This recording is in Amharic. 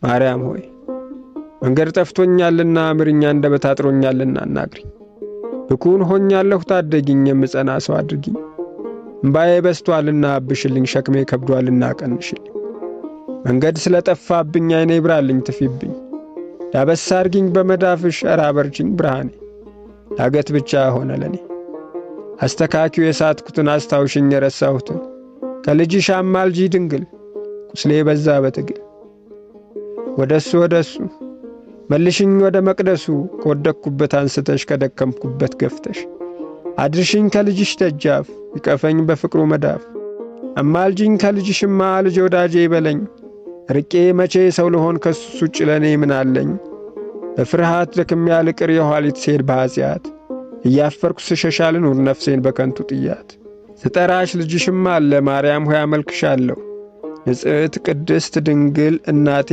ማርያም ሆይ መንገድ ጠፍቶኛልና ምርኛ አንደበት አጥሮኛልና አናግሪኝ። ብኩን ሆኛለሁ ታደጊኝ፣ የምጸና ሰው አድርጊኝ። እምባዬ በስቷልና አብሽልኝ፣ ሸክሜ ከብዷልና ቀንሽልኝ። መንገድ ስለጠፋብኝ ዓይኔ ይብራልኝ ትፊብኝ። ዳበስ አርጊኝ በመዳፍሽ ኧረ አበርቺኝ ብርሃኔ። ዳገት ብቻ ሆነ ለኔ አስተካኪው የሳትኩትን አስታውሽኝ የረሳሁትን። ከልጅሽ አማልጂ ድንግል ቁስሌ በዛ በትግል። ወደሱ መልሽኝ ወደ መቅደሱ ከወደቅኩበት አንስተሽ ከደከምኩበት ገፍተሽ አድርሽኝ ከልጅሽ ደጃፍ ይቀፈኝ በፍቅሩ መዳፍ። አማልጂኝ ከልጅሽማ ልጅ ወዳጄ ይበለኝ። ርቄ መቼ ሰው ልሆን ከሱስ ውጭ ለኔ ምን አለኝ? በፍርሃት ደክሜ ያልቅር የኋሊት ስሄድ በኃጢአት እያፈርኩ ስሸሻል ኑር ነፍሴን በከንቱ ጥያት። ስጠራሽ ልጅሽማ አለ ማርያም ሆይ አመልክሻለሁ። ንጽሕት ቅድስት ድንግል እናቴ